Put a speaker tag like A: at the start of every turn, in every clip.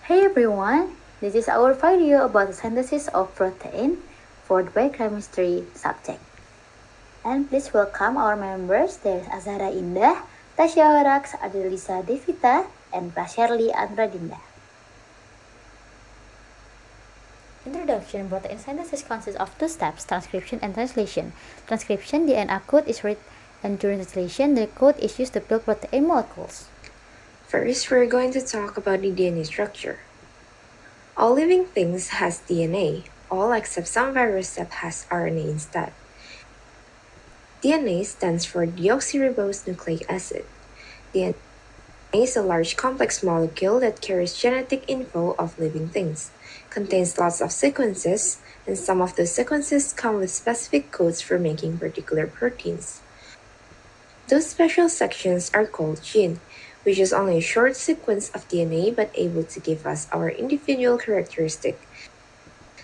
A: Hey everyone, this is our video about the synthesis of protein for the biochemistry subject. And please welcome our members. There's Azhara Indah, Tasya Horax, Adelisa Devita, and Prasyarli Andradinda. Introduction. Protein synthesis consists of two steps, transcription and translation. Transcription, DNA code is read, and during translation, the code is used to build protein molecules.
B: First, we're going to talk about the DNA structure. All living things has DNA, all except some virus that has RNA instead. DNA stands for deoxyribose nucleic acid. DNA is a large complex molecule that carries genetic info of living things, contains lots of sequences, and some of the sequences come with specific codes for making particular proteins. Those special sections are called gene, which is only a short sequence of DNA but able to give us our individual characteristic,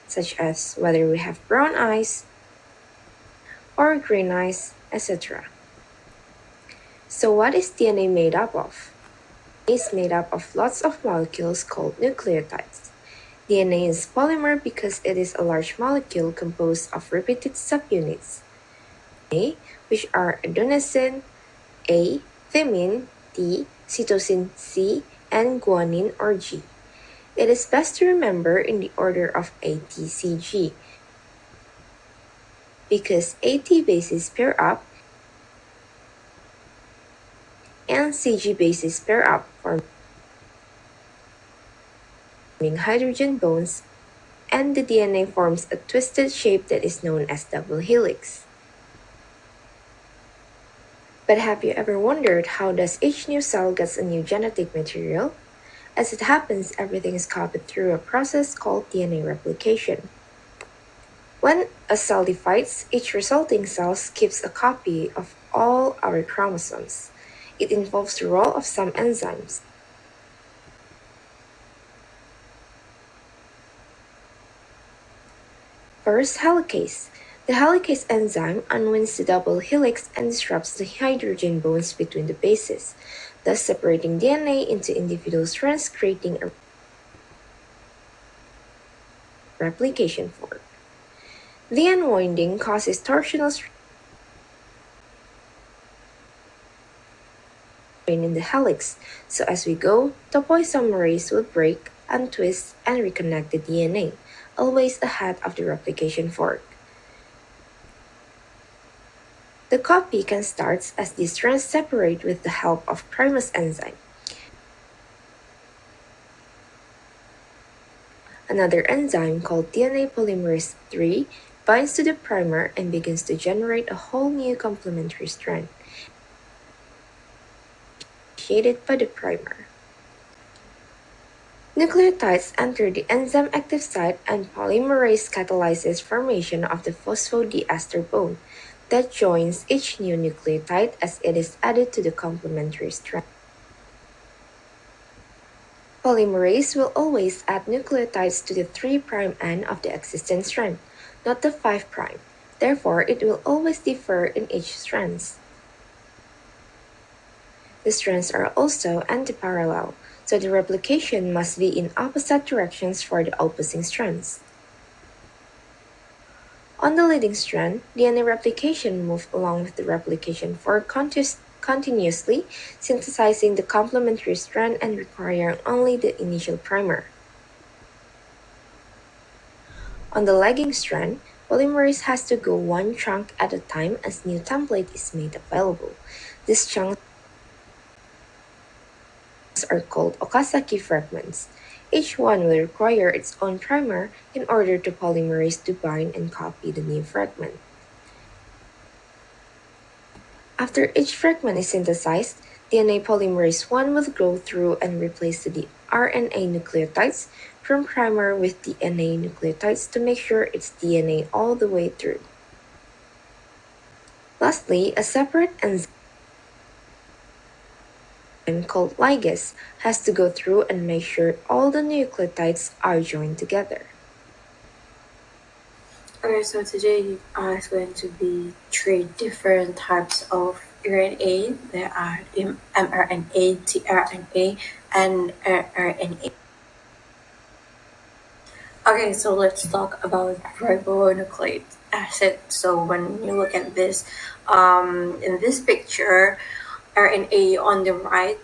B: such as whether we have brown eyes or green eyes, etc. So what is DNA made up of? DNA is made up of lots of molecules called nucleotides. DNA is polymer because it is a large molecule composed of repeated subunits, which are adenosine, A, thymine, T, cytosine C, and guanine or G. It is best to remember in the order of ATCG because AT bases pair up and CG bases pair up, forming hydrogen bonds, and the DNA forms a twisted shape that is known as double helix. But have you ever wondered how does each new cell gets a new genetic material? As it happens, everything is copied through a process called DNA replication. When a cell divides, each resulting cell keeps a copy of all our chromosomes. It involves the role of some enzymes. First, helicase. The helicase enzyme unwinds the double helix and disrupts the hydrogen bonds between the bases, thus separating DNA into individual strands, creating a replication fork. The unwinding causes torsional strain in the helix, so as we go, topoisomerase will break, untwist, and reconnect the DNA, always ahead of the replication fork. The copy can start as these strands separate with the help of primase enzyme. Another enzyme called DNA polymerase III binds to the primer and begins to generate a whole new complementary strand, initiated by the primer. Nucleotides enter the enzyme active site and polymerase catalyzes formation of the phosphodiester bond that joins each new nucleotide as it is added to the complementary strand. Polymerase will always add nucleotides to the 3' end of the existing strand, not the 5'. Therefore, it will always differ in each strands. The strands are also antiparallel, so the replication must be in opposite directions for the opposing strands. On the leading strand, DNA replication moves along with the replication fork continuously, synthesizing the complementary strand and requiring only the initial primer. On the lagging strand, polymerase has to go one chunk at a time as new template is made available. These chunks are called Okazaki fragments. Each one will require its own primer in order to polymerase to bind and copy the new fragment. After each fragment is synthesized, DNA polymerase I will go through and replace the RNA nucleotides from primer with DNA nucleotides to make sure it's DNA all the way through. Lastly, a separate enzyme called ligase has to go through and make sure all the nucleotides are joined together.
C: Okay, so today is going to be three different types of RNA. There are mRNA, tRNA, and rRNA. Okay, so let's talk about ribonucleic acid. So when you look at this, in this picture, RNA on the right,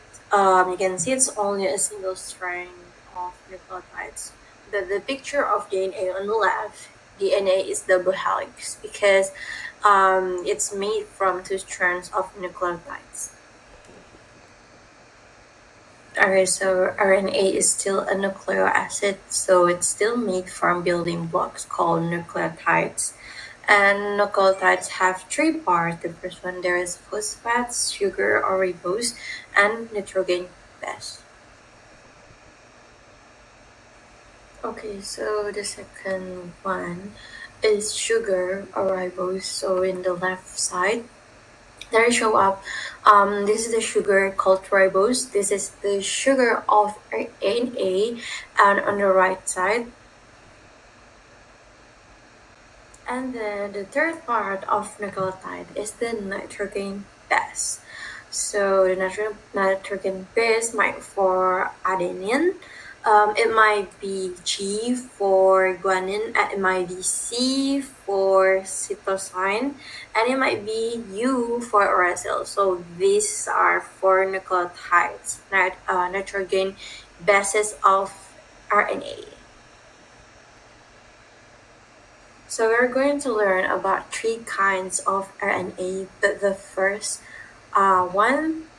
C: you can see it's only a single strand of nucleotides. But the picture of DNA on the left, DNA is double helix because it's made from two strands of nucleotides. Okay, so RNA is still a nucleic acid, so it's still made from building blocks called nucleotides. And nucleotides have three parts. The first one there is phosphates, sugar or ribose, and nitrogen base. Okay, so the second one is sugar or ribose. So in the left side, there show up. This is the sugar called ribose. This is the sugar of RNA, and on the right side. And then the third part of nucleotide is the nitrogen base. So the nitrogen base might for adenine. It might be G for guanine, and it might be C for cytosine, and it might be U for uracil. So these are four nucleotides, nitrogen bases of RNA. So we're going to learn about three kinds of RNA, but the first one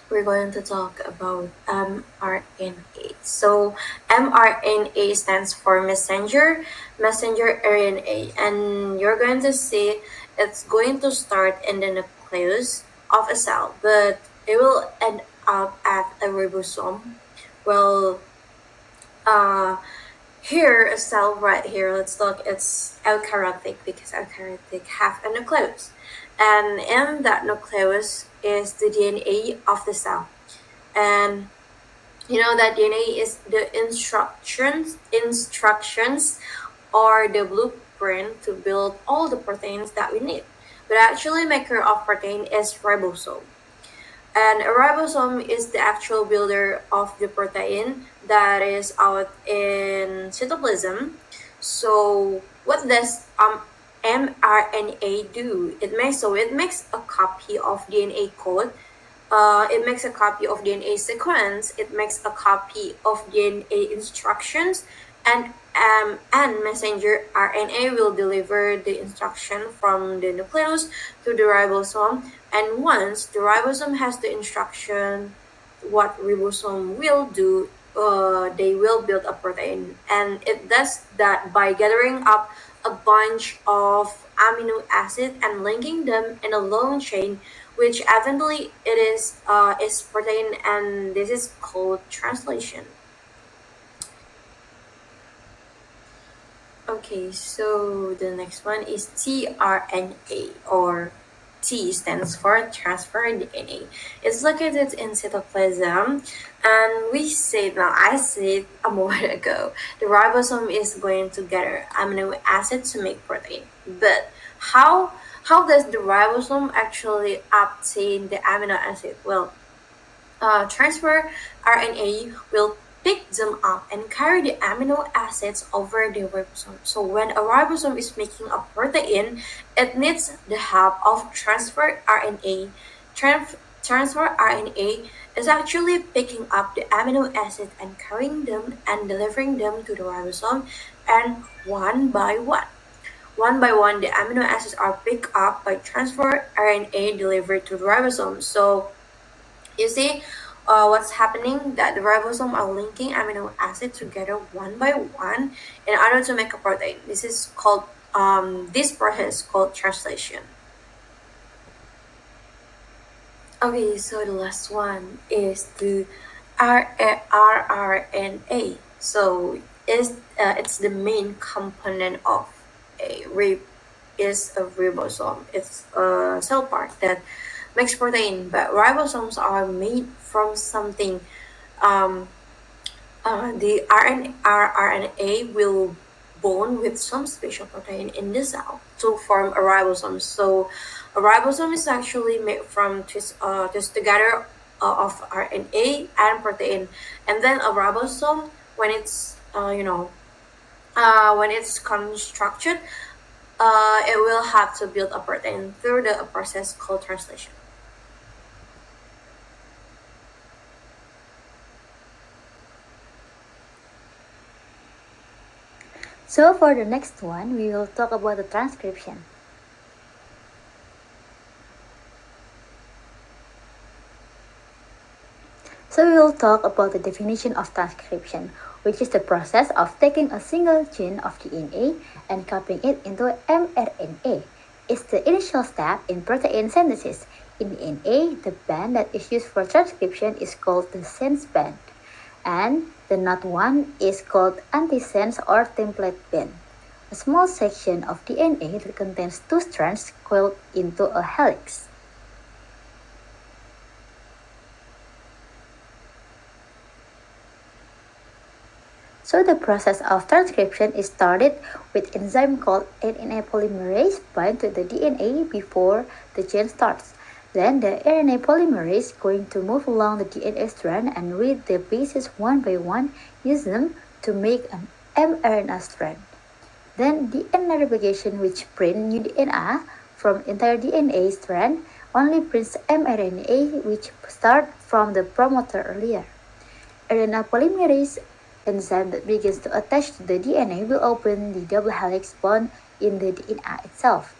C: we're going to talk about mRNA. So mRNA stands for messenger RNA, and you're going to see it's going to start in the nucleus of a cell, but it will end up at a ribosome. Well, here a cell right here, let's look, it's eukaryotic because eukaryotic have a nucleus, and in that nucleus is the DNA of the cell. And you know that DNA is the instructions or the blueprint to build all the proteins that we need. But actually maker of protein is ribosome. And a ribosome is the actual builder of the protein that is out in cytoplasm. So what does mRNA do? It makes a copy of DNA code. It makes a copy of DNA sequence. It makes a copy of DNA instructions, and messenger RNA will deliver the instruction from the nucleus to the ribosome. And once the ribosome has the instruction, what ribosome will do, they will build a protein, and it does that by gathering up a bunch of amino acid and linking them in a long chain, which eventually it is protein, and this is called translation. Okay, so the next one is tRNA, or T stands for transfer DNA. It's located in cytoplasm, and I said a moment ago, the ribosome is going to gather amino acid to make protein. But how does the ribosome actually obtain the amino acid? Well, transfer RNA will pick them up and carry the amino acids over the ribosome. So when a ribosome is making a protein, it needs the help of transfer RNA. Transfer RNA is actually picking up the amino acid and carrying them and delivering them to the ribosome, and one by one. One by one, the amino acids are picked up by transfer RNA delivered to the ribosome. So you see what's happening, that the ribosome are linking amino acid together one by one in order to make a protein. This is called this process called translation. Okay, so the last one is the rRNA. So it's the main component of a ribosome. It's a cell part that makes protein, but ribosomes are made from something. The rRNA will bond with some special protein in the cell to form a ribosome. So a ribosome is actually made from just together of RNA and protein, and then a ribosome, when it's when it's constructed, it will have to build a protein through a process called translation.
A: So for the next one, we will talk about the transcription. So we will talk about the definition of transcription, which is the process of taking a single gene of DNA and copying it into mRNA. It's the initial step in protein synthesis. In DNA, the band that is used for transcription is called the sense band, and the not one is called antisense or template band. A small section of DNA that contains two strands coiled into a helix. So the process of transcription is started with enzyme called RNA polymerase bind to the DNA before the gene starts. Then the RNA polymerase going to move along the DNA strand and read the bases one by one, use them to make an mRNA strand. Then DNA replication, which print new DNA from entire DNA strand, only prints mRNA, which start from the promoter earlier. RNA polymerase enzyme that begins to attach to the DNA will open the double helix bond in the DNA itself.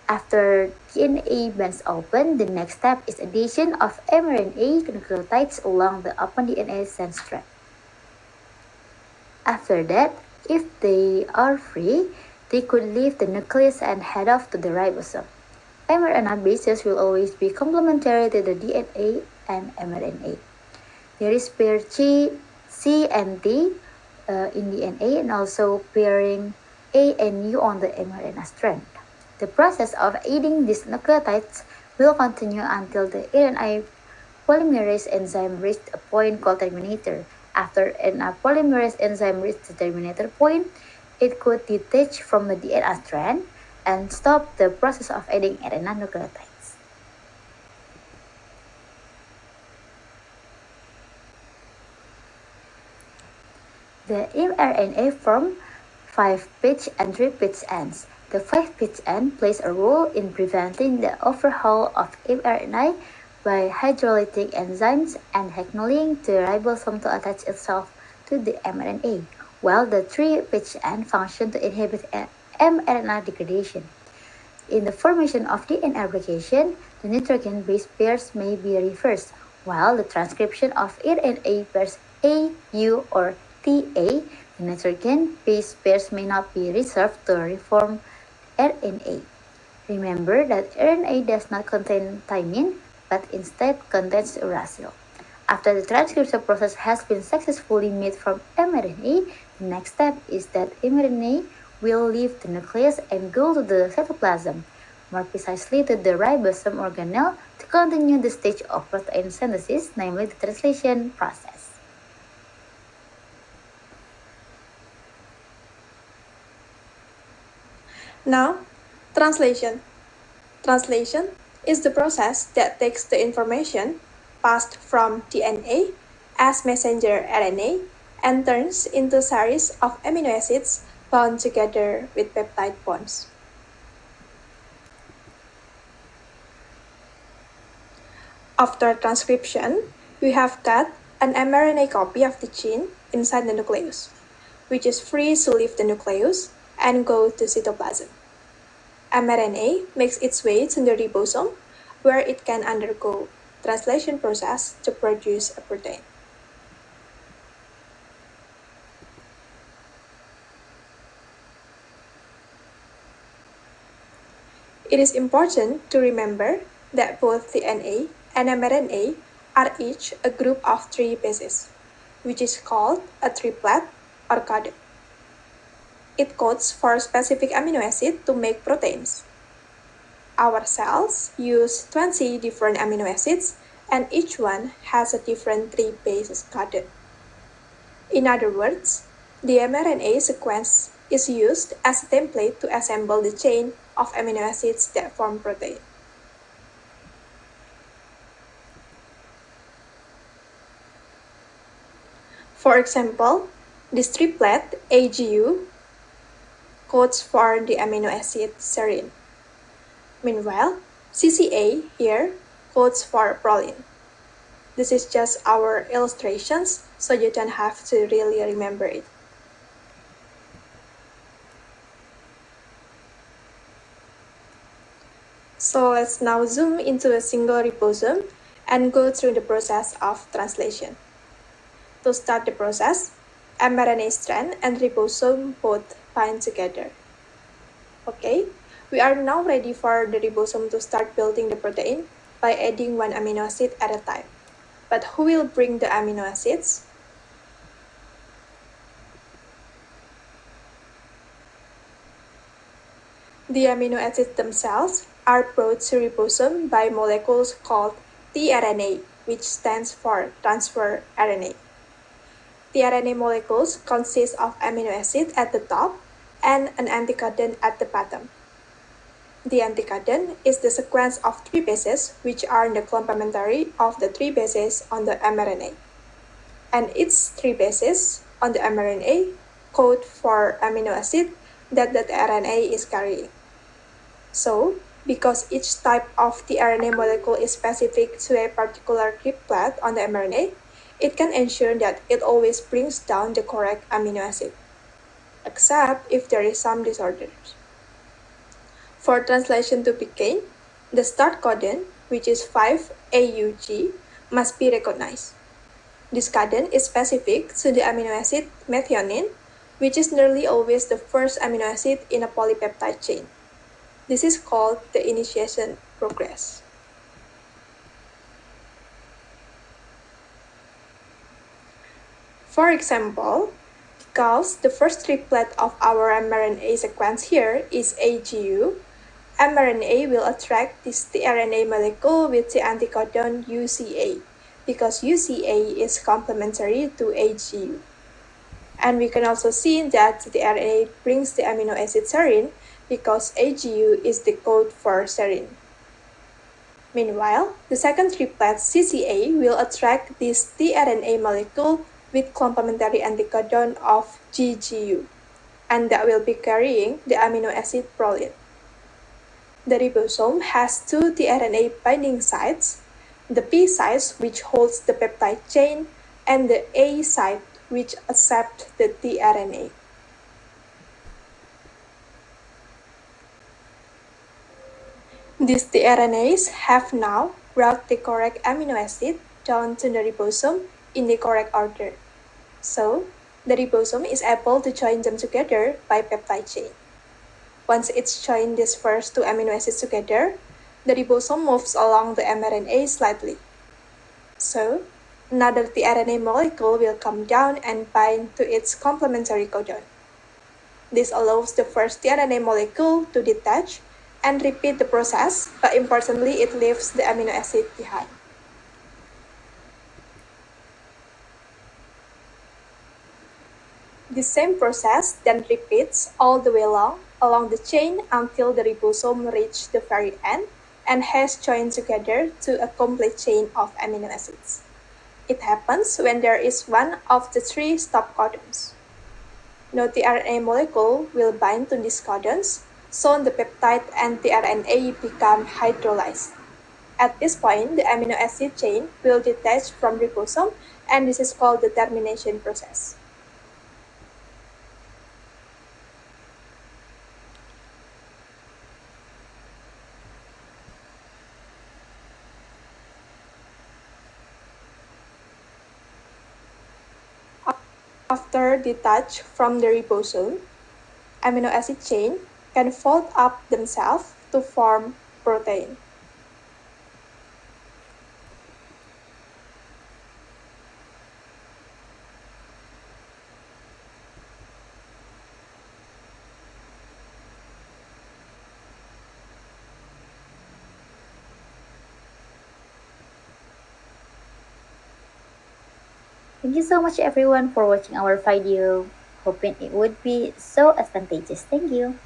A: After DNA bends open, the next step is addition of mRNA nucleotides along the open DNA sense strand. After that, if they are free, they could leave the nucleus and head off to the ribosome. mRNA bases will always be complementary to the DNA and mRNA. There is pair C and D in DNA and also pairing A and U on the mRNA strand. The process of adding these nucleotides will continue until the RNA polymerase enzyme reaches a point called terminator. After RNA polymerase enzyme reaches the terminator point, it could detach from the DNA strand and stop the process of adding RNA nucleotides. The mRNA form 5 pitch and 3 pitch ends. The 5 pitch end plays a role in preventing the overhaul of mRNA by hydrolytic enzymes and signaling the ribosome to attach itself to the mRNA, while the 3 pitch end function to inhibit mRNA degradation. In the formation of DNA replication, the nitrogen base pairs may be reversed, while the transcription of RNA pairs A, U, or TA, the nitrogen base pairs may not be reserved to reform RNA. Remember that RNA does not contain thymine, but instead contains uracil. After the transcription process has been successfully made from mRNA, the next step is that mRNA will leave the nucleus and go to the cytoplasm, more precisely to the ribosome organelle, to continue the stage of protein synthesis, namely the translation process.
D: Now, translation. Translation is the process that takes the information passed from DNA as messenger RNA and turns into a series of amino acids bound together with peptide bonds. After transcription, we have got an mRNA copy of the gene inside the nucleus, which is free to leave the nucleus and go to cytoplasm. mRNA makes its way to the ribosome, where it can undergo translation process to produce a protein. It is important to remember that both DNA and mRNA are each a group of 3 bases, which is called a triplet or codon. It codes for specific amino acid to make proteins. Our cells use 20 different amino acids, and each one has a different 3 bases codon. In other words, the mRNA sequence is used as a template to assemble the chain of amino acids that form protein. For example, this triplet AGU codes for the amino acid serine. Meanwhile, CCA here codes for proline. This is just our illustrations, so you don't have to really remember it. So let's now zoom into a single ribosome and go through the process of translation. To start the process, mRNA strand and ribosome both bind together. Okay, we are now ready for the ribosome to start building the protein by adding one amino acid at a time. But who will bring the amino acids? The amino acids themselves are brought to ribosome by molecules called tRNA, which stands for transfer RNA. tRNA molecules consist of amino acid at the top and an anticodon at the bottom. The anticodon is the sequence of 3 bases which are the complementary of the 3 bases on the mRNA. And its 3 bases on the mRNA code for amino acid that the RNA is carrying. So, because each type of tRNA molecule is specific to a particular triplet on the mRNA, it can ensure that it always brings down the correct amino acid, except if there is some disorders. For translation to begin, the start codon, which is 5-AUG, must be recognized. This codon is specific to the amino acid methionine, which is nearly always the first amino acid in a polypeptide chain. This is called the initiation progress. For example, because the first triplet of our mRNA sequence here is AGU, mRNA will attract this tRNA molecule with the anticodon UCA, because UCA is complementary to AGU. And we can also see that the RNA brings the amino acid serine because AGU is the code for serine. Meanwhile, the second triplet CCA will attract this tRNA molecule with complementary anticodon of GGU, and that will be carrying the amino acid proline. The ribosome has 2 tRNA binding sites, the P site which holds the peptide chain and the A site which accepts the tRNA. These tRNAs have now brought the correct amino acid down to the ribosome in the correct order. So, the ribosome is able to join them together by peptide chain. Once it's joined these first 2 amino acids together, the ribosome moves along the mRNA slightly. So, another tRNA molecule will come down and bind to its complementary codon. This allows the first tRNA molecule to detach and repeat the process, but importantly, it leaves the amino acid behind. The same process then repeats all the way along the chain until the ribosome reaches the very end and has joined together to a complete chain of amino acids. It happens when there is one of the 3 stop codons. No tRNA molecule will bind to these codons, so the peptide and tRNA become hydrolyzed. At this point, the amino acid chain will detach from the ribosome, and this is called the termination process. After detach from the ribosome, amino acid chain can fold up themselves to form protein.
A: Thank you so much everyone for watching our video. Hoping it would be so advantageous. Thank you.